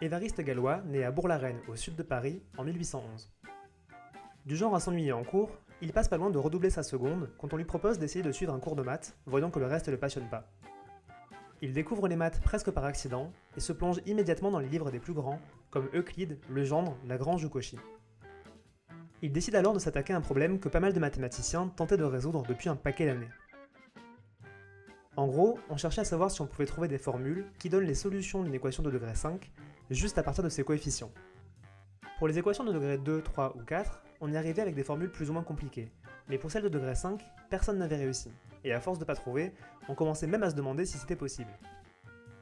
Évariste Galois naît à Bourg-la-Reine, au sud de Paris, en 1811. Du genre à s'ennuyer en cours, il passe pas loin de redoubler sa seconde quand on lui propose d'essayer de suivre un cours de maths, voyant que le reste ne le passionne pas. Il découvre les maths presque par accident et se plonge immédiatement dans les livres des plus grands, comme Euclide, Legendre, Lagrange ou Cauchy. Il décide alors de s'attaquer à un problème que pas mal de mathématiciens tentaient de résoudre depuis un paquet d'années. En gros, on cherchait à savoir si on pouvait trouver des formules qui donnent les solutions d'une équation de degré 5 juste à partir de ses coefficients. Pour les équations de degré 2, 3 ou 4, on y arrivait avec des formules plus ou moins compliquées, mais pour celles de degré 5, personne n'avait réussi, et à force de pas trouver, on commençait même à se demander si c'était possible.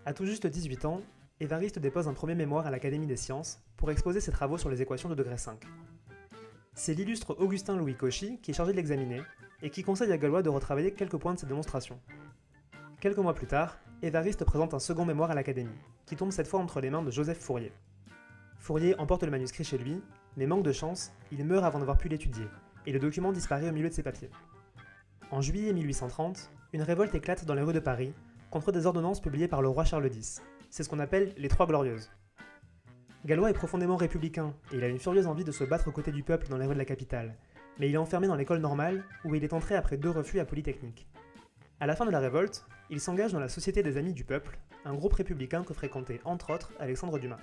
À tout juste 18 ans, Évariste dépose un premier mémoire à l'Académie des sciences pour exposer ses travaux sur les équations de degré 5. C'est l'illustre Augustin-Louis Cauchy qui est chargé de l'examiner, et qui conseille à Galois de retravailler quelques points de ses démonstrations. Quelques mois plus tard, Évariste présente un second mémoire à l'Académie, qui tombe cette fois entre les mains de Joseph Fourier. Fourier emporte le manuscrit chez lui, mais manque de chance, il meurt avant d'avoir pu l'étudier, et le document disparaît au milieu de ses papiers. En juillet 1830, une révolte éclate dans les rues de Paris, contre des ordonnances publiées par le roi Charles X. C'est ce qu'on appelle les Trois Glorieuses. Galois est profondément républicain, et il a une furieuse envie de se battre aux côtés du peuple dans les rues de la capitale, mais il est enfermé dans l'école normale, où il est entré après 2 refus à Polytechnique. À la fin de la révolte, il s'engage dans la Société des Amis du Peuple, un groupe républicain que fréquentait entre autres Alexandre Dumas.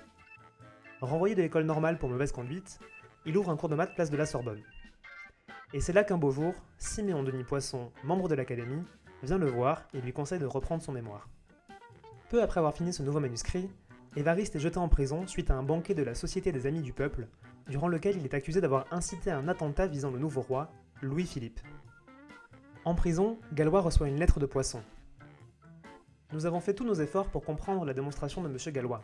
Renvoyé de l'école normale pour mauvaise conduite, il ouvre un cours de maths place de la Sorbonne. Et c'est là qu'un beau jour, Siméon Denis Poisson, membre de l'Académie, vient le voir et lui conseille de reprendre son mémoire. Peu après avoir fini ce nouveau manuscrit, Évariste est jeté en prison suite à un banquet de la Société des Amis du Peuple, durant lequel il est accusé d'avoir incité à un attentat visant le nouveau roi, Louis-Philippe. En prison, Galois reçoit une lettre de Poisson. Nous avons fait tous nos efforts pour comprendre la démonstration de M. Galois.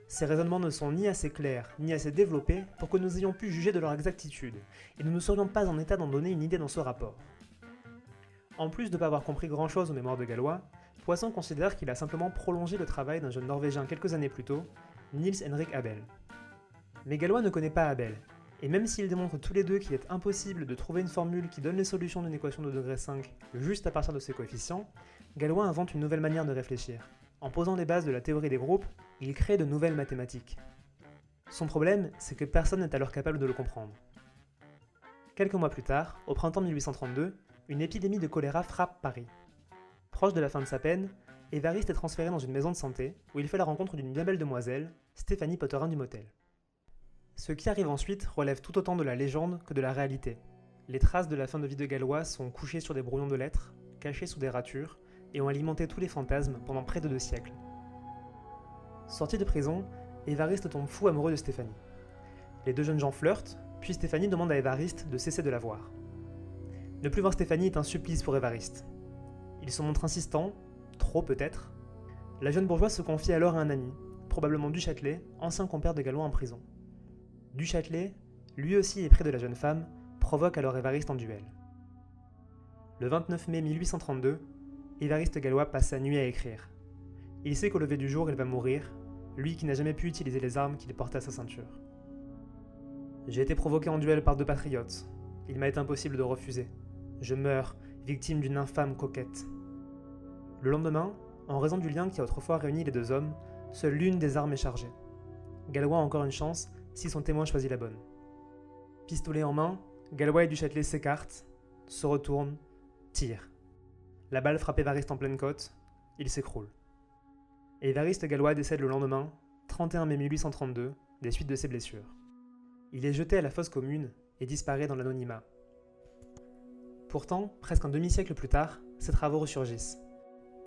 Ces raisonnements ne sont ni assez clairs, ni assez développés pour que nous ayons pu juger de leur exactitude, et nous ne serions pas en état d'en donner une idée dans ce rapport. En plus de ne pas avoir compris grand-chose aux mémoires de Galois, Poisson considère qu'il a simplement prolongé le travail d'un jeune Norvégien quelques années plus tôt, Niels Henrik Abel. Mais Galois ne connaît pas Abel, et même s'ils démontrent tous les deux qu'il est impossible de trouver une formule qui donne les solutions d'une équation de degré 5 juste à partir de ses coefficients, Galois invente une nouvelle manière de réfléchir. En posant les bases de la théorie des groupes, il crée de nouvelles mathématiques. Son problème, c'est que personne n'est alors capable de le comprendre. Quelques mois plus tard, au printemps 1832, une épidémie de choléra frappe Paris. Proche de la fin de sa peine, Évariste est transféré dans une maison de santé où il fait la rencontre d'une bien belle demoiselle, Stéphanie Potterin du Motel. Ce qui arrive ensuite relève tout autant de la légende que de la réalité. Les traces de la fin de vie de Galois sont couchées sur des brouillons de lettres, cachées sous des ratures, et ont alimenté tous les fantasmes pendant près de 2 siècles. Sorti de prison, Évariste tombe fou amoureux de Stéphanie. Les 2 jeunes gens flirtent, puis Stéphanie demande à Évariste de cesser de la voir. Ne plus voir Stéphanie est un supplice pour Évariste. Il se montre insistant, trop peut-être. La jeune bourgeoise se confie alors à un ami, probablement Duchâtelet, ancien compère de Galois en prison. Duchâtelet, lui aussi épris de la jeune femme, provoque alors Évariste en duel. Le 29 mai 1832, Évariste Galois passe sa nuit à écrire. Il sait qu'au lever du jour, il va mourir, lui qui n'a jamais pu utiliser les armes qu'il portait à sa ceinture. J'ai été provoqué en duel par 2 patriotes. Il m'a été impossible de refuser. Je meurs, victime d'une infâme coquette. Le lendemain, en raison du lien qui a autrefois réuni les 2 hommes, seule l'une des armes est chargée. Galois a encore une chance si son témoin choisit la bonne. Pistolet en main, Galois et Duchâtelet s'écartent, se retournent, tirent. La balle frappe Évariste en pleine côte, il s'écroule. Et Évariste Galois décède le lendemain, 31 mai 1832, des suites de ses blessures. Il est jeté à la fosse commune et disparaît dans l'anonymat. Pourtant, presque un demi-siècle plus tard, ses travaux ressurgissent.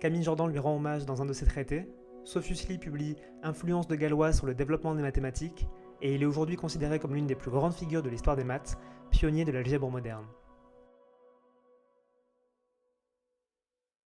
Camille Jordan lui rend hommage dans un de ses traités, Sophus Lee publie « Influence de Galois sur le développement des mathématiques » et il est aujourd'hui considéré comme l'une des plus grandes figures de l'histoire des maths, pionnier de l'algèbre moderne.